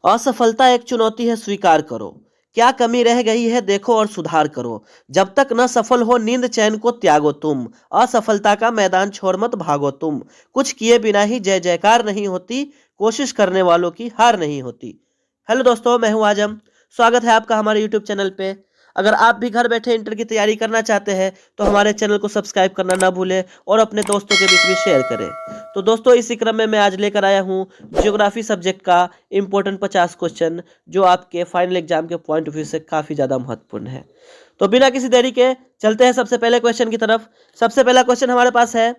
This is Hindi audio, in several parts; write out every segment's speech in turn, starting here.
असफलता एक चुनौती है, स्वीकार करो। क्या कमी रह गई है, देखो और सुधार करो। जब तक न सफल हो नींद चैन को त्यागो तुम। असफलता का मैदान छोड़ मत भागो तुम। कुछ किए बिना ही जय जयकार नहीं होती, कोशिश करने वालों की हार नहीं होती। हेलो दोस्तों, मैं हूं आजम। स्वागत है आपका हमारे यूट्यूब चैनल पे। अगर आप भी घर बैठे इंटर की तैयारी करना चाहते हैं तो हमारे चैनल को सब्सक्राइब करना ना भूलें और अपने दोस्तों के बीच भी शेयर करें। तो दोस्तों, इसी क्रम में मैं आज लेकर आया हूं ज्योग्राफी सब्जेक्ट का इंपॉर्टेंट 50 क्वेश्चन, जो आपके फाइनल एग्जाम के पॉइंट ऑफ व्यू से काफ़ी ज़्यादा महत्वपूर्ण है। तो बिना किसी देरी के चलते हैं सबसे पहले क्वेश्चन की तरफ। सबसे पहला क्वेश्चन हमारे पास है,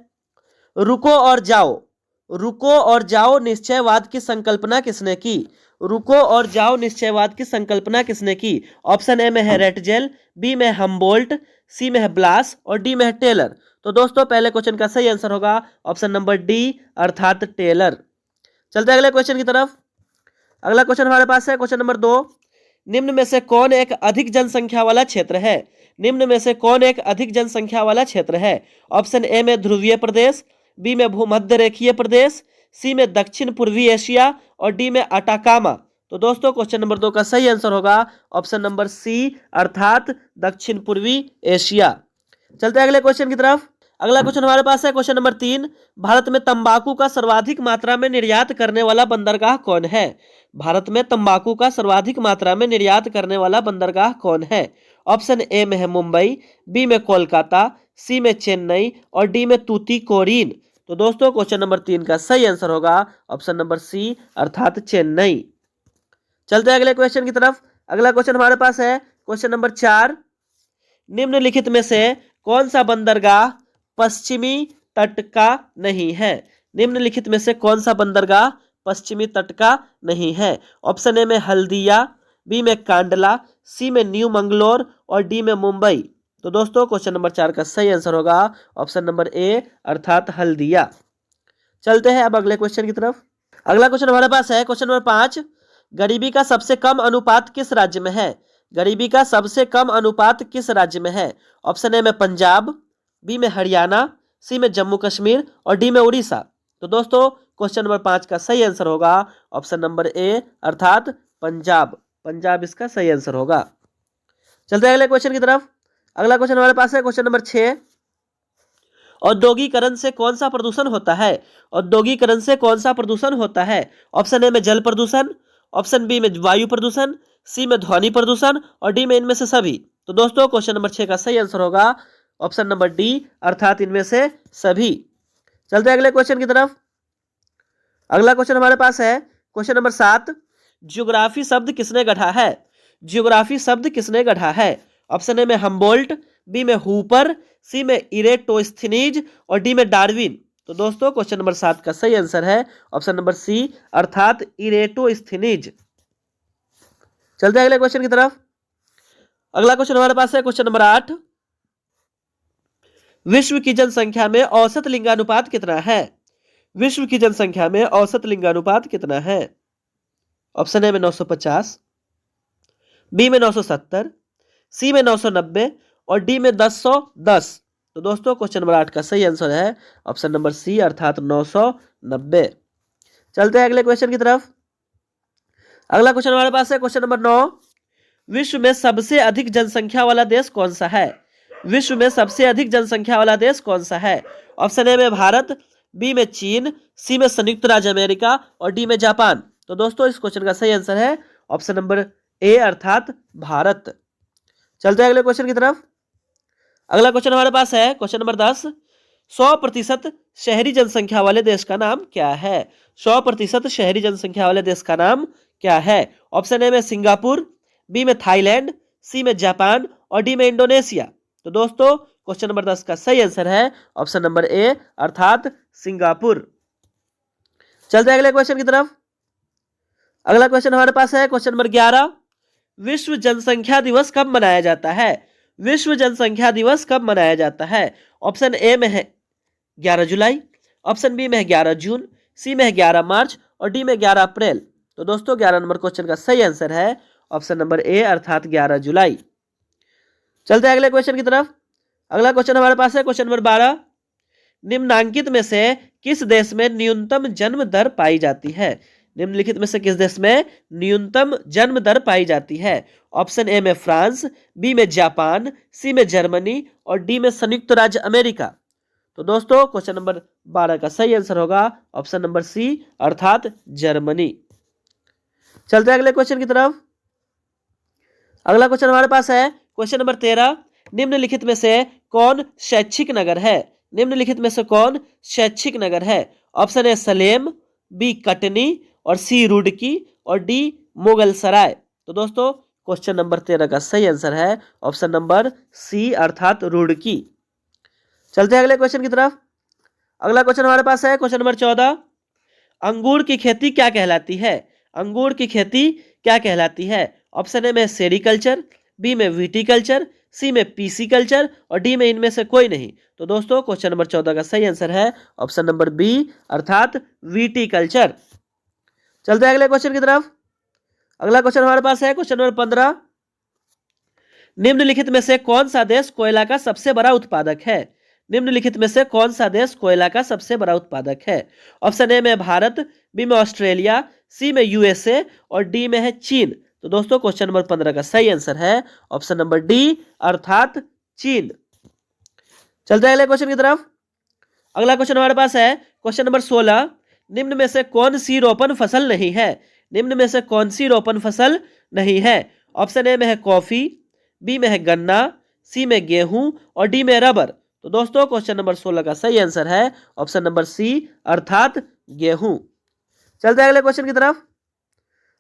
रुको और जाओ। रुको और जाओ निश्चयवाद की संकल्पना किसने की? रुको और जाओ निश्चयवाद की संकल्पना किसने की? ऑप्शन ए में है रेटजेल, बी में हम्बोल्ट, सी में है ब्लास और डी में है टेलर। तो दोस्तों, पहले क्वेश्चन का सही आंसर होगा ऑप्शन नंबर डी, अर्थात टेलर। चलते हैं अगले क्वेश्चन की तरफ। अगला क्वेश्चन हमारे पास है क्वेश्चन नंबर 2। निम्न में से कौन एक अधिक जनसंख्या वाला क्षेत्र है? निम्न में से कौन एक अधिक जनसंख्या वाला क्षेत्र है? ऑप्शन ए में ध्रुवीय प्रदेश, बी में भूमध्य रेखीय प्रदेश, सी में दक्षिण पूर्वी एशिया और डी में अटाकामा। तो दोस्तों, क्वेश्चन नंबर 2 का सही आंसर होगा ऑप्शन नंबर सी, अर्थात दक्षिण पूर्वी एशिया। चलते हैं अगले क्वेश्चन की तरफ। अगला क्वेश्चन हमारे पास है क्वेश्चन नंबर 3। भारत में तंबाकू का सर्वाधिक मात्रा में निर्यात करने वाला बंदरगाह कौन है? भारत में तंबाकू का सर्वाधिक मात्रा में निर्यात करने वाला बंदरगाह कौन है? ऑप्शन ए में है मुंबई, बी में कोलकाता, सी में चेन्नई और डी में तूतीकोरिन। तो दोस्तों, क्वेश्चन नंबर 3 का सही आंसर होगा ऑप्शन नंबर सी, अर्थात चेन्नई। चलते हैं अगले क्वेश्चन की तरफ। अगला क्वेश्चन हमारे पास है क्वेश्चन नंबर 4। निम्नलिखित में से कौन सा बंदरगाह पश्चिमी तट का नहीं है? निम्नलिखित में से कौन सा बंदरगाह पश्चिमी तट का नहीं है? ऑप्शन ए में हल्दिया, बी में कांडला, सी में न्यू मंगलोर और डी में मुंबई। तो दोस्तों, क्वेश्चन नंबर 4 का सही आंसर होगा ऑप्शन नंबर ए, अर्थात हल्दिया। चलते हैं अब अगले क्वेश्चन की तरफ। अगला क्वेश्चन हमारे पास है क्वेश्चन नंबर 5। गरीबी का सबसे कम अनुपात किस राज्य में है? गरीबी का सबसे कम अनुपात किस राज्य में है? ऑप्शन ए में पंजाब, बी में हरियाणा, सी में जम्मू कश्मीर और डी में उड़ीसा। तो दोस्तों, क्वेश्चन नंबर 5 का सही आंसर होगा ऑप्शन नंबर ए, अर्थात पंजाब। पंजाब इसका सही आंसर होगा। चलते हैं अगले क्वेश्चन की तरफ। अगला क्वेश्चन हमारे पास है क्वेश्चन नंबर 6। औद्योगिकरण से कौन सा प्रदूषण होता है? औद्योगिकरण से कौन सा प्रदूषण होता है? ऑप्शन ए में जल प्रदूषण, ऑप्शन बी में वायु प्रदूषण, सी में ध्वनि प्रदूषण और डी में इनमें से सभी। तो दोस्तों, क्वेश्चन नंबर 6 का सही आंसर होगा ऑप्शन नंबर डी, अर्थात इनमें से सभी। चलते हैं अगले क्वेश्चन की तरफ। अगला क्वेश्चन हमारे पास है क्वेश्चन नंबर 7। ज्योग्राफी शब्द किसने गढ़ा है? ज्योग्राफी शब्द किसने गढ़ा है? ऑप्शन ए में हम्बोल्ट, बी में हूपर, सी में इरेटोस्थनीज और डी में डार्विन। तो दोस्तों, क्वेश्चन नंबर 7 का सही आंसर है ऑप्शन नंबर सी, अर्थात इरेटोस्थनीज। चलते हैं अगले क्वेश्चन की तरफ। अगला क्वेश्चन हमारे पास है क्वेश्चन नंबर 8। विश्व की जनसंख्या में औसत लिंगानुपात कितना है? विश्व की जनसंख्या में औसत लिंगानुपात कितना है? ऑप्शन ए में 950, बी में 970, सी में 990 और डी में 1010। तो दोस्तों, क्वेश्चन नंबर 8 का सही आंसर है ऑप्शन नंबर सी, अर्थात 990। चलते हैं अगले क्वेश्चन की तरफ। अगला क्वेश्चन हमारे पास है क्वेश्चन नंबर 9। विश्व में सबसे अधिक जनसंख्या वाला देश कौन सा है? विश्व में सबसे अधिक जनसंख्या वाला देश कौन सा है? ऑप्शन ए में भारत, बी में चीन, सी में संयुक्त राज्य अमेरिका और डी में जापान। तो दोस्तों, इस क्वेश्चन का सही आंसर है ऑप्शन नंबर ए, अर्थात भारत। चलते हैं अगले क्वेश्चन की तरफ। अगला क्वेश्चन हमारे पास है क्वेश्चन नंबर 10। 100% शहरी जनसंख्या वाले देश का नाम क्या है? 100% शहरी जनसंख्या वाले देश का नाम क्या है? ऑप्शन ए में सिंगापुर, बी में थाईलैंड, सी में जापान और डी में इंडोनेशिया। तो दोस्तों, क्वेश्चन नंबर 10 का सही आंसर है ऑप्शन नंबर ए, अर्थात सिंगापुर। चलते हैं अगले क्वेश्चन की तरफ। अगला क्वेश्चन हमारे पास है क्वेश्चन नंबर 11। विश्व जनसंख्या दिवस कब मनाया जाता है? विश्व जनसंख्या दिवस कब मनाया जाता है? ऑप्शन ए में है 11 जुलाई, ऑप्शन बी में है 11 जून, सी में है 11 मार्च और डी में 11 अप्रैल। तो दोस्तों, 11 नंबर क्वेश्चन का सही आंसर है ऑप्शन नंबर ए, अर्थात 11 जुलाई। चलते हैं अगले क्वेश्चन की तरफ। अगला क्वेश्चन हमारे पास है क्वेश्चन नंबर 12। निम्नांकित में से किस देश में न्यूनतम जन्म दर पाई जाती है? निम्नलिखित में से किस देश में न्यूनतम जन्म दर पाई जाती है? ऑप्शन ए में फ्रांस, बी में जापान, सी में जर्मनी और डी में संयुक्त राज्य अमेरिका। तो दोस्तों क्वेश्चन नंबर 12 का सही आंसर होगा ऑप्शन नंबर सी अर्थात जर्मनी। चलते हैं अगले क्वेश्चन की तरफ। अगला क्वेश्चन हमारे पास है क्वेश्चन नंबर 13। निम्नलिखित में से कौन शैक्षिक नगर है? निम्नलिखित में से कौन शैक्षिक नगर है? Option A Salem, B Katni और सी रुड़की और डी मुगल सराय। तो दोस्तों क्वेश्चन नंबर 13 का सही आंसर है ऑप्शन नंबर सी अर्थात रुड़की। चलते हैं अगले क्वेश्चन की तरफ। अगला क्वेश्चन हमारे पास है क्वेश्चन नंबर 14। अंगूर की खेती क्या कहलाती है? अंगूर की खेती क्या कहलाती है? ऑप्शन ए में सेरीकल्चर, बी में विटीकल्चर, सी में पीसीकल्चर और डी में इनमें से कोई नहीं। तो दोस्तों क्वेश्चन नंबर 14 का सही आंसर है ऑप्शन नंबर बी अर्थात विटीकल्चर। चलते हैं अगले क्वेश्चन की तरफ। अगला क्वेश्चन हमारे पास है क्वेश्चन नंबर 15। निम्नलिखित में से कौन सा देश कोयला का सबसे बड़ा उत्पादक है? निम्नलिखित में से कौन सा देश कोयला का सबसे बड़ा उत्पादक है? ऑप्शन ए में भारत, बी में ऑस्ट्रेलिया, सी में यूएसए और डी में है चीन। तो दोस्तों क्वेश्चन नंबर 15 का सही आंसर है ऑप्शन नंबर डी अर्थात चीन। चलते हैं अगले क्वेश्चन की तरफ। अगला क्वेश्चन हमारे पास है क्वेश्चन नंबर 16। निम्न में से कौन सी रोपण फसल नहीं है? निम्न में से कौन सी रोपण फसल नहीं है? ऑप्शन ए में है कॉफी, बी में है गन्ना, सी में गेहूं और डी में रबर। तो दोस्तों क्वेश्चन नंबर 16 का सही आंसर है ऑप्शन नंबर सी अर्थात गेहूं। चलते हैं अगले क्वेश्चन की तरफ।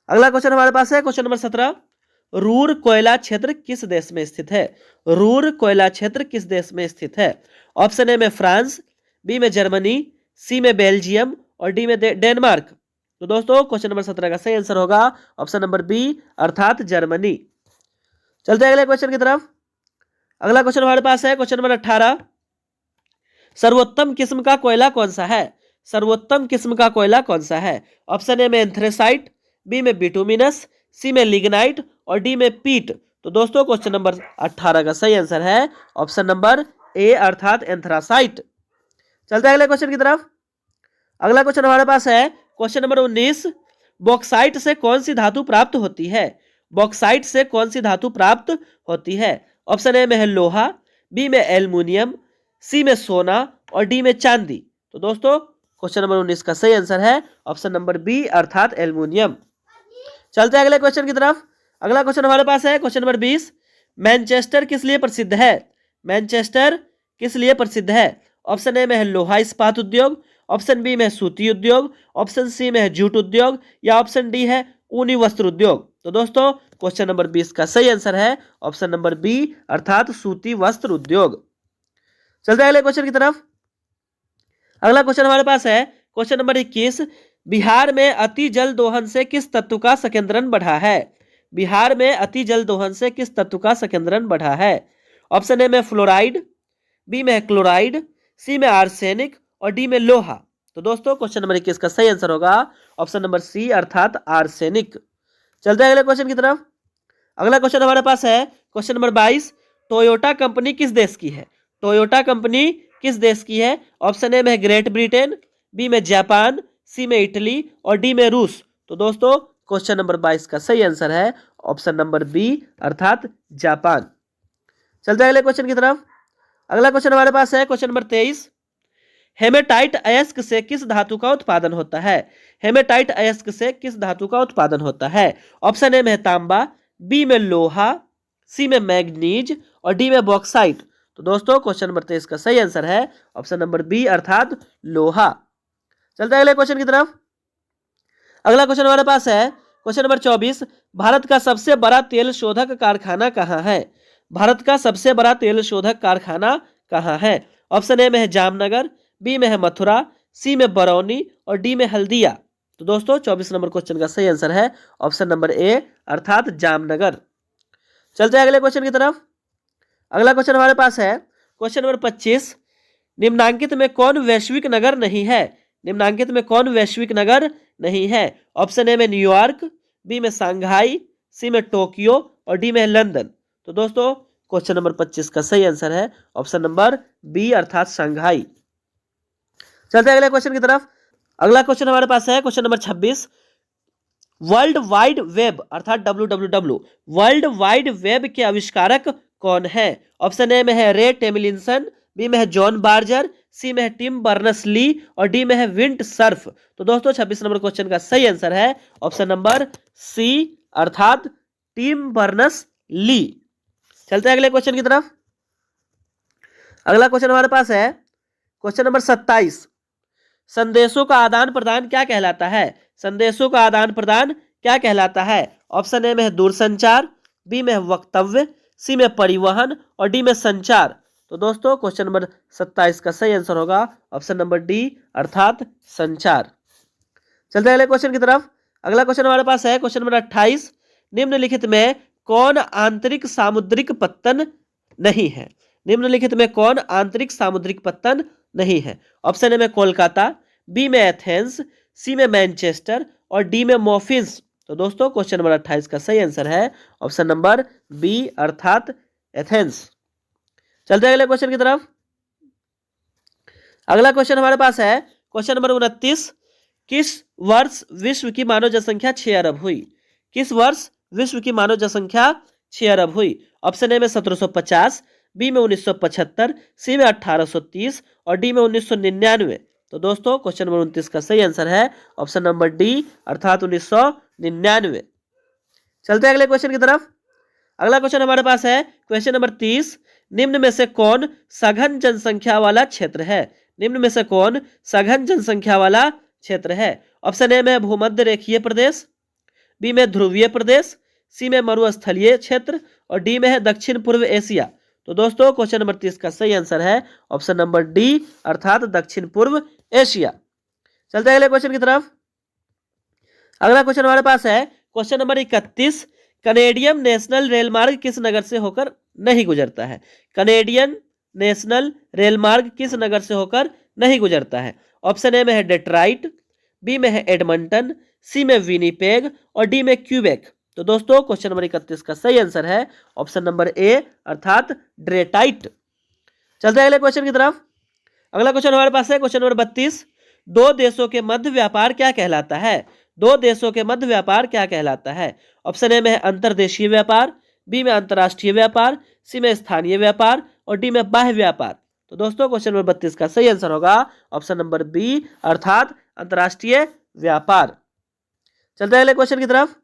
अगला क्वेश्चन हमारे पास है क्वेश्चन नंबर 17। रूर कोयला क्षेत्र किस देश में स्थित है? रूर कोयला क्षेत्र किस देश में स्थित है? ऑप्शन ए में फ्रांस, बी में जर्मनी, सी में बेल्जियम और डी में डेनमार्क। तो दोस्तों क्वेश्चन नंबर 17 का सही आंसर होगा ऑप्शन नंबर बी अर्थात जर्मनी। चलते हैं अगले क्वेश्चन की तरफ। अगला क्वेश्चन हमारे पास है क्वेश्चन नंबर 18। सर्वोत्तम किस्म का कोयला कौन सा है? सर्वोत्तम किस्म का कोयला कौन सा है? ऑप्शन ए में एंथ्रेसाइट, बी में बिटुमिनस, सी में लिग्नाइट और डी में पीट। तो दोस्तों क्वेश्चन नंबर 18 का सही आंसर है ऑप्शन नंबर ए अर्थात एंथ्रासाइट। चलते हैं अगले क्वेश्चन की तरफ। अगला क्वेश्चन हमारे पास है क्वेश्चन नंबर 19। बॉक्साइट से कौन सी धातु प्राप्त होती है? बॉक्साइट से कौन सी धातु प्राप्त होती है? ऑप्शन ए में है लोहा, बी में एल्युमिनियम, सी में सोना और डी में चांदी। तो दोस्तों क्वेश्चन नंबर 19 का सही आंसर है ऑप्शन नंबर बी अर्थात एल्युमिनियम। चलते हैं अगले क्वेश्चन की तरफ। अगला क्वेश्चन हमारे पास है क्वेश्चन नंबर 20। मैनचेस्टर किस लिए प्रसिद्ध है? मैनचेस्टर किस लिए प्रसिद्ध है? ऑप्शन ए में है लोहा इस्पात उद्योग, ऑप्शन बी में है सूती उद्योग, ऑप्शन सी में है जूट उद्योग या ऑप्शन डी है ऊनी वस्त्र उद्योग। तो दोस्तों क्वेश्चन नंबर 20 का सही आंसर है ऑप्शन नंबर बी अर्थात सूती वस्त्र उद्योग। चलते हैं अगले क्वेश्चन की तरफ। अगला क्वेश्चन हमारे पास है क्वेश्चन नंबर 21। बिहार में अति जल दोहन से किस तत्व का संकेंद्रण बढ़ा है? बिहार में अति जल दोहन से किस तत्व का संकेंद्रण बढ़ा है? ऑप्शन ए में फ्लोराइड, बी में है क्लोराइड, सी में आर्सेनिक और डी में लोहा। तो दोस्तों क्वेश्चन नंबर 21 का सही आंसर होगा ऑप्शन नंबर सी अर्थात आर्सेनिक। चलते हैं अगले क्वेश्चन की तरफ। अगला क्वेश्चन हमारे पास है क्वेश्चन नंबर 22। टोयोटा कंपनी किस देश की है? टोयोटा कंपनी किस देश की है? ऑप्शन ए में है ग्रेट ब्रिटेन, बी में जापान, सी में इटली और डी में रूस। तो दोस्तों क्वेश्चन नंबर 22 का सही आंसर है ऑप्शन नंबर बी अर्थात जापान। चलते हैं अगले क्वेश्चन की तरफ। अगला क्वेश्चन हमारे पास है क्वेश्चन नंबर 23। हेमेटाइट अयस्क से किस धातु का उत्पादन होता है? हेमेटाइट अयस्क से किस धातु का उत्पादन होता है? ऑप्शन ए में है तांबा, बी में लोहा, सी में मैग्नीज और डी में बॉक्साइट। तो दोस्तों क्वेश्चन नंबर 23 का सही आंसर है ऑप्शन नंबर बी अर्थात लोहा। चलते हैं अगले क्वेश्चन की तरफ। अगला क्वेश्चन हमारे पास है क्वेश्चन नंबर 24। भारत का सबसे बड़ा तेल शोधक कारखाना कहाँ है? भारत का सबसे बड़ा तेल शोधक कारखाना कहाँ है? ऑप्शन ए में है जामनगर, बी में है मथुरा, सी में बरौनी और डी में हल्दिया। तो दोस्तों 24 नंबर क्वेश्चन का सही आंसर है ऑप्शन नंबर ए अर्थात जामनगर। चलते हैं अगले क्वेश्चन की तरफ। अगला क्वेश्चन हमारे पास है क्वेश्चन नंबर 25। निम्नांकित में कौन वैश्विक नगर नहीं है? निम्नांकित में कौन वैश्विक नगर नहीं है? ऑप्शन ए में न्यूयॉर्क, बी में शंघाई, सी में टोक्यो और डी में लंदन। तो दोस्तों क्वेश्चन नंबर 25 का सही आंसर है ऑप्शन नंबर बी अर्थात शंघाई। चलते हैं अगले क्वेश्चन की तरफ। अगला क्वेश्चन हमारे पास है question number 26। World wide web अर्थात WWW वर्ल्ड वाइड वेब के आविष्कारक कौन है? ऑप्शन ए में है रे टेमिलिंसन, बी में है जॉन बार्जर, सी में है टिम बर्नर्स ली और डी में है विंट सर्फ। तो दोस्तों 26 नंबर क्वेश्चन का सही आंसर है ऑप्शन नंबर सी अर्थात टिम बर्नर्स ली। चलते हैं अगले क्वेश्चन की तरफ। अगला क्वेश्चन हमारे पास है क्वेश्चन नंबर 27। संदेशों का आदान प्रदान क्या कहलाता है? संदेशों का आदान प्रदान क्या कहलाता है? ऑप्शन ए में है दूरसंचार, बी में है वक्तव्य, सी में परिवहन और डी में संचार। तो दोस्तों क्वेश्चन नंबर 27 का सही आंसर होगा ऑप्शन नंबर डी अर्थात संचार। चलते हैं अगले क्वेश्चन की तरफ। अगला क्वेश्चन हमारे पास है क्वेश्चन नंबर 28। निम्नलिखित में कौन आंतरिक सामुद्रिक पत्तन नहीं है? निम्नलिखित में कौन आंतरिक सामुद्रिक पत्तन नहीं है? ऑप्शन ए में कोलकाता, बी में एथेंस, सी में मैनचेस्टर और डी में मॉफिन्स। तो दोस्तों क्वेश्चन नंबर 28 का सही आंसर है ऑप्शन नंबर बी अर्थात एथेंस। चलते हैं अगले क्वेश्चन की तरफ। अगला क्वेश्चन हमारे पास है क्वेश्चन नंबर 29। किस वर्ष विश्व की मानव जनसंख्या 6 अरब हुई? किस वर्ष विश्व की मानव जनसंख्या 6 अरब हुई? ऑप्शन ए में 1750, बी में 1975, सी में 1830 और डी में 1999। तो दोस्तों क्वेश्चन नंबर 29 का सही आंसर है ऑप्शन नंबर डी अर्थात 1999। चलते हैं अगले क्वेश्चन की तरफ। अगला क्वेश्चन हमारे पास है क्वेश्चन नंबर 30। निम्न में से कौन सघन जनसंख्या वाला क्षेत्र है? निम्न में से कौन सघन जनसंख्या वाला क्षेत्र है? ऑप्शन ए में भूमध्य रेखीय प्रदेश, बी में ध्रुवीय प्रदेश, सी में मरुस्थलीय क्षेत्र और डी में है दक्षिण पूर्व एशिया। तो दोस्तों क्वेश्चन नंबर 30 का सही आंसर है ऑप्शन नंबर डी अर्थात दक्षिण पूर्व एशिया। चलते हैं अगले क्वेश्चन की तरफ। अगला क्वेश्चन हमारे पास है question number 31। Canadian national rail मार्ग किस नगर से होकर नहीं गुजरता है? कनेडियन नेशनल रेल मार्ग किस नगर से होकर नहीं गुजरता है? ऑप्शन ए में है डेट्राइट, बी में है एडमंटन, सी में विनीपेग और डी में क्यूबेक। तो दोस्तों क्वेश्चन नंबर 31 का सही आंसर है ऑप्शन नंबर ए अर्थात ड्रेटाइट। चलते हैं अगले क्वेश्चन की तरफ। अगला क्वेश्चन हमारे पास है क्वेश्चन नंबर 32। दो देशों के मध्य व्यापार क्या कहलाता है? दो देशों के मध्य व्यापार क्या कहलाता है? ऑप्शन ए में है अंतर्देशीय व्यापार, बी में अंतर्राष्ट्रीय व्यापार, सी में स्थानीय व्यापार और डी में बाह्य व्यापार। तो दोस्तों क्वेश्चन नंबर 32 का सही आंसर होगा ऑप्शन नंबर बी अर्थात अंतर्राष्ट्रीय व्यापार। चलते हैं अगले क्वेश्चन की तरफ।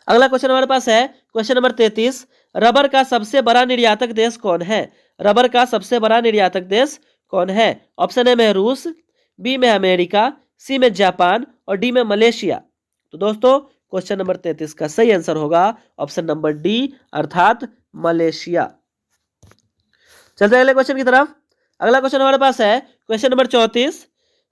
अगला क्वेश्चन हमारे पास है क्वेश्चन नंबर 33। रबर का सबसे बड़ा निर्यातक देश कौन है? रबर का सबसे बड़ा निर्यातक देश कौन है? ऑप्शन ए में रूस, बी में अमेरिका, सी में जापान और डी में मलेशिया। तो दोस्तों क्वेश्चन नंबर 33 का सही आंसर होगा ऑप्शन नंबर डी अर्थात मलेशिया। चलते हैं अगले क्वेश्चन की तरफ। अगला क्वेश्चन हमारे पास है क्वेश्चन नंबर 34।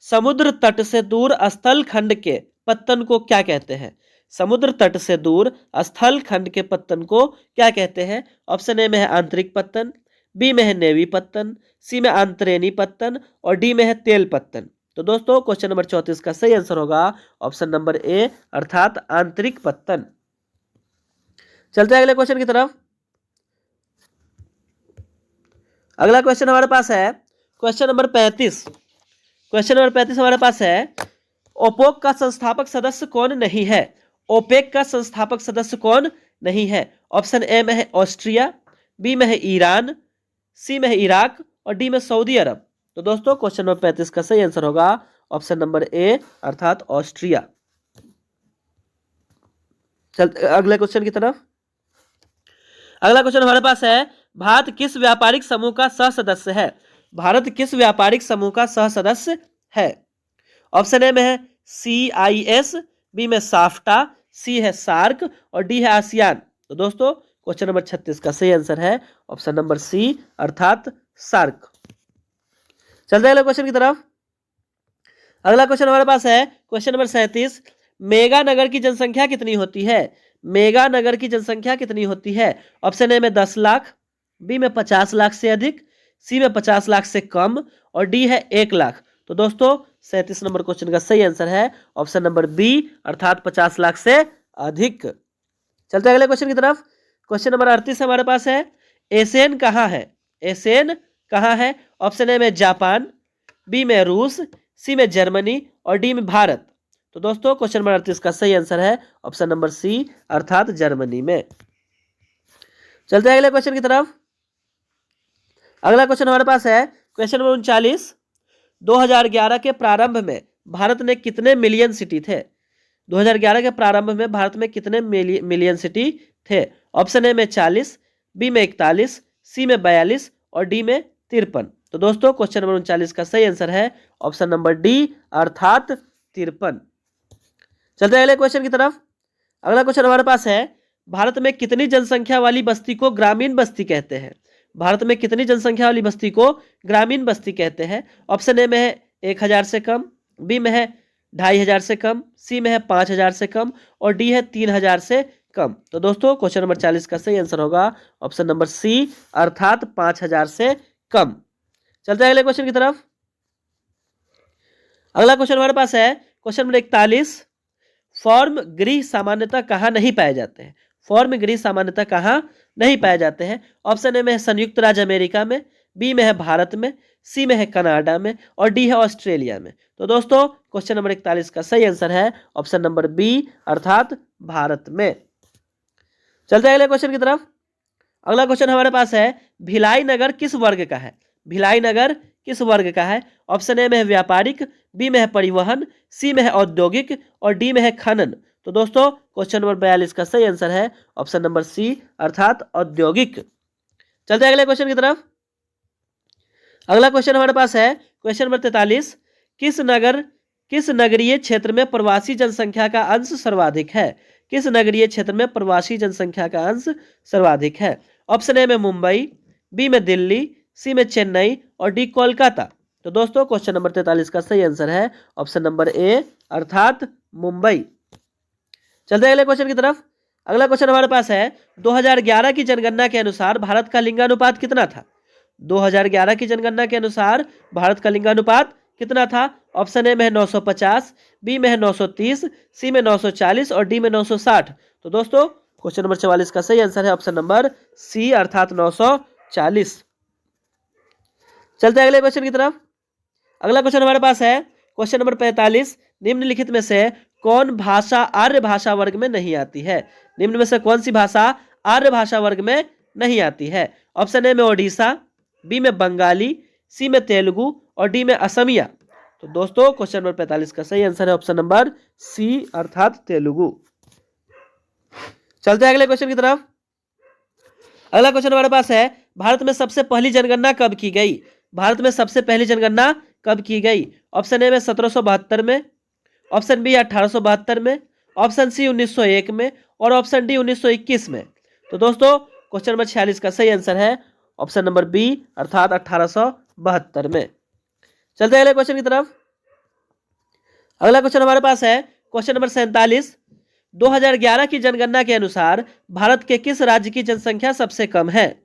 समुद्र तट से दूर स्थल खंड के पत्तन को क्या कहते हैं? समुद्र तट से दूर स्थल खंड के पत्तन को क्या कहते हैं? ऑप्शन ए में है आंतरिक पत्तन, बी में है नेवी पत्तन, सी में आंतरेनी पत्तन और डी में है तेल पत्तन। तो दोस्तों क्वेश्चन नंबर 34 का सही आंसर होगा ऑप्शन नंबर ए अर्थात आंतरिक पत्तन। चलते हैं अगले क्वेश्चन की तरफ। अगला क्वेश्चन हमारे पास है क्वेश्चन नंबर 35। क्वेश्चन नंबर 35 हमारे पास है ओपेक का संस्थापक सदस्य कौन नहीं है? ओपेक का संस्थापक सदस्य कौन नहीं है? ऑप्शन ए में है ऑस्ट्रिया, बी में है ईरान, सी में है इराक और डी में सऊदी अरब। तो दोस्तों क्वेश्चन नंबर 35 का सही आंसर होगा ऑप्शन नंबर ए अर्थात ऑस्ट्रिया। चलते अगले क्वेश्चन की तरफ। अगला क्वेश्चन हमारे पास है भारत किस व्यापारिक समूह का सह सदस्य है? भारत किस व्यापारिक समूह का सह सदस्य है? ऑप्शन ए में है CIS, बी में साफ्टा, सी है सार्क और डी है आसियान। तो दोस्तों क्वेश्चन नंबर 36 का सही आंसर है ऑप्शन नंबर सी अर्थात सार्क। चलते हैं अगले क्वेश्चन की तरफ। अगला क्वेश्चन हमारे पास है क्वेश्चन नंबर 37। मेगा नगर की जनसंख्या कितनी होती है? मेगा नगर की जनसंख्या कितनी होती है? ऑप्शन ए में 10 लाख, बी में 50 लाख से अधिक, सी में 50 लाख से कम और डी है 1 लाख। तो दोस्तों 37 नंबर क्वेश्चन का सही आंसर है ऑप्शन नंबर बी अर्थात 50 लाख से अधिक। चलते हैं अगले क्वेश्चन की तरफ। क्वेश्चन नंबर 38 हमारे पास है एशियन कहाँ है? एशियन कहाँ है? ऑप्शन ए में जापान, बी में रूस, सी में जर्मनी और डी में भारत। तो दोस्तों क्वेश्चन नंबर 38 का सही आंसर है ऑप्शन नंबर सी अर्थात जर्मनी में। चलते हैं अगले क्वेश्चन की तरफ। अगला क्वेश्चन हमारे पास है क्वेश्चन नंबर 39। 2011 के प्रारंभ में भारत में कितने मिलियन सिटी थे? 2011 के प्रारंभ में भारत में कितने मिलियन सिटी थे? ऑप्शन ए में 40, बी में 41, सी में 42 और डी में 53। तो दोस्तों क्वेश्चन नंबर 39 का सही आंसर है ऑप्शन नंबर डी अर्थात 53। चलते हैं अगले क्वेश्चन की तरफ। अगला क्वेश्चन हमारे पास है भारत में कितनी जनसंख्या वाली बस्ती को ग्रामीण बस्ती कहते हैं? भारत में कितनी जनसंख्या वाली बस्ती को ग्रामीण बस्ती कहते हैं? ऑप्शन ए में है 1000 से कम, बी में है 2500 से कम, सी में है 5000 से कम और डी है 3000 से कम। तो दोस्तों क्वेश्चन नंबर 40 का सही आंसर होगा ऑप्शन नंबर सी अर्थात 5000 से कम। चलते हैं अगले क्वेश्चन की तरफ। अगला क्वेश्चन हमारे पास है क्वेश्चन नंबर 41। फॉर्म गृह सामान्यतः कहाँ नहीं पाए जाते हैं? फॉर्म गृह सामान्यतः कहाँ नहीं पाए जाते हैं? ऑप्शन ए में है संयुक्त राज्य अमेरिका में, बी में है भारत में, सी में है कनाडा में और डी है ऑस्ट्रेलिया में। तो दोस्तों क्वेश्चन नंबर 41 का सही आंसर है ऑप्शन नंबर बी अर्थात भारत में। चलते हैं अगले क्वेश्चन की तरफ। अगला क्वेश्चन हमारे पास है भिलाई नगर किस वर्ग का है? भिलाई नगर किस वर्ग का है? ऑप्शन ए में है व्यापारिक, बी में है परिवहन, सी में है औद्योगिक और डी में है खनन। तो दोस्तों क्वेश्चन नंबर 42 का सही आंसर है ऑप्शन नंबर सी अर्थात औद्योगिक। चलते हैं अगले क्वेश्चन की तरफ। अगला क्वेश्चन हमारे पास है क्वेश्चन नंबर 43। किस नगरीय क्षेत्र में प्रवासी जनसंख्या का अंश सर्वाधिक है? किस नगरीय क्षेत्र में प्रवासी जनसंख्या का अंश सर्वाधिक है? ऑप्शन ए में मुंबई, बी में दिल्ली, सी में चेन्नई और डी कोलकाता। तो दोस्तों क्वेश्चन नंबर 43 का सही आंसर है ऑप्शन नंबर ए अर्थात मुंबई। चलते हैं अगले क्वेश्चन की तरफ। अगला क्वेश्चन हमारे पास है 2011 की जनगणना के अनुसार भारत का लिंगानुपात कितना था? 2011 की जनगणना के अनुसार भारत का लिंगानुपात कितना था? ऑप्शन ए में है 950, बी में है 930, सी में 940 और डी में 960। तो दोस्तों क्वेश्चन नंबर 44 का सही आंसर है ऑप्शन नंबर सी अर्थात 940। चलते हैं अगले क्वेश्चन की तरफ। अगला क्वेश्चन हमारे पास है क्वेश्चन नंबर 45। निम्नलिखित में से कौन भाषा आर्य भाषा वर्ग में नहीं आती है? निम्न में से कौन सी भाषा आर्य भाषा वर्ग में नहीं आती है? ऑप्शन ए में ओडिशा, बी में बंगाली, सी में तेलुगु और डी में असमिया। तो दोस्तों क्वेश्चन नंबर 45 का सही आंसर है ऑप्शन नंबर सी अर्थात तेलुगु। चलते हैं अगले क्वेश्चन की तरफ। अगला क्वेश्चन हमारे पास है भारत में सबसे पहली जनगणना कब की गई? भारत में सबसे पहली जनगणना कब की गई? ऑप्शन ए में 1772 में, ऑप्शन बी 1872 में, ऑप्शन सी 1901 में और ऑप्शन डी 1921 में। तो दोस्तों क्वेश्चन नंबर 46 का सही आंसर है ऑप्शन नंबर बी अर्थात 1872 में। चलते हैं अगले क्वेश्चन की तरफ। अगला क्वेश्चन हमारे पास है क्वेश्चन नंबर 47। 2011 की जनगणना के अनुसार भारत के किस राज्य की जनसंख्या सबसे कम है?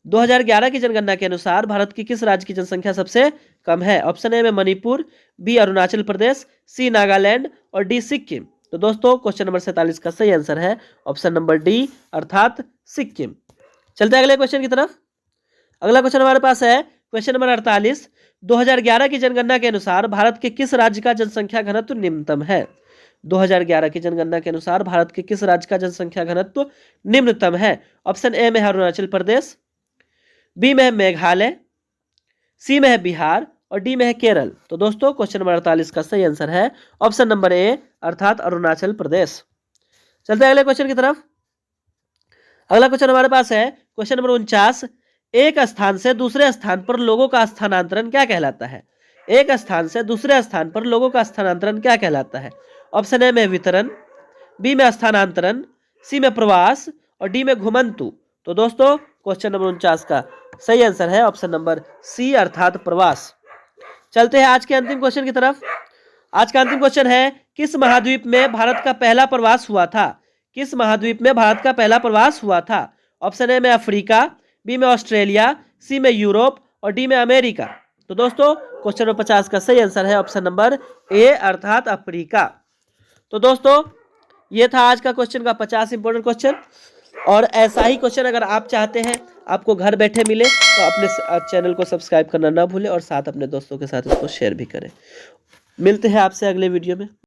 2011 की जनगणना के अनुसार भारत की किस राज्य की जनसंख्या सबसे कम है? ऑप्शन ए में मणिपुर, बी अरुणाचल प्रदेश, सी नागालैंड और डी सिक्किम। तो दोस्तों क्वेश्चन नंबर 47 का सही आंसर है ऑप्शन नंबर डी अर्थात सिक्किम। चलते हैं अगले क्वेश्चन की तरफ। अगला क्वेश्चन हमारे पास है क्वेश्चन नंबर 48। 2011 की जनगणना के अनुसार भारत के किस राज्य का जनसंख्या घनत्व निम्नतम है? 2011 की जनगणना के अनुसार भारत के किस राज्य का जनसंख्या घनत्व निम्नतम है? ऑप्शन ए में है अरुणाचल प्रदेश, बी में है मेघालय, सी में है बिहार और डी में है केरल। तो दोस्तों क्वेश्चन नंबर 48 का सही आंसर है ऑप्शन नंबर ए अर्थात अरुणाचल प्रदेश। चलते हैं अगले क्वेश्चन की तरफ। अगला क्वेश्चन हमारे पास है क्वेश्चन नंबर 49। एक स्थान से दूसरे स्थान पर लोगों का स्थानांतरण क्या कहलाता है? एक स्थान से दूसरे स्थान पर लोगों का स्थानांतरण क्या कहलाता है? ऑप्शन ए में वितरण, बी में स्थानांतरण, सी में प्रवास और डी में घुमंतु। तो दोस्तों क्वेश्चन नंबर 49 का सही आंसर है ऑप्शन नंबर सी अर्थात प्रवास। चलते हैं आज के अंतिम क्वेश्चन की तरफ। आज का अंतिम क्वेश्चन है किस महाद्वीप में भारत का पहला प्रवास हुआ था? किस महाद्वीप में भारत का पहला प्रवास हुआ था? ऑप्शन ए में अफ्रीका, बी में ऑस्ट्रेलिया, सी में यूरोप और डी में अमेरिका। तो दोस्तों क्वेश्चन नंबर 50 का सही आंसर है ऑप्शन नंबर ए अर्थात अफ्रीका। तो दोस्तों ये था आज का क्वेश्चन का 50 इंपॉर्टेंट क्वेश्चन। और ऐसा ही क्वेश्चन अगर आप चाहते हैं आपको घर बैठे मिले तो अपने चैनल को सब्सक्राइब करना ना भूलें और साथ अपने दोस्तों के साथ इसको शेयर भी करें। मिलते हैं आपसे अगले वीडियो में।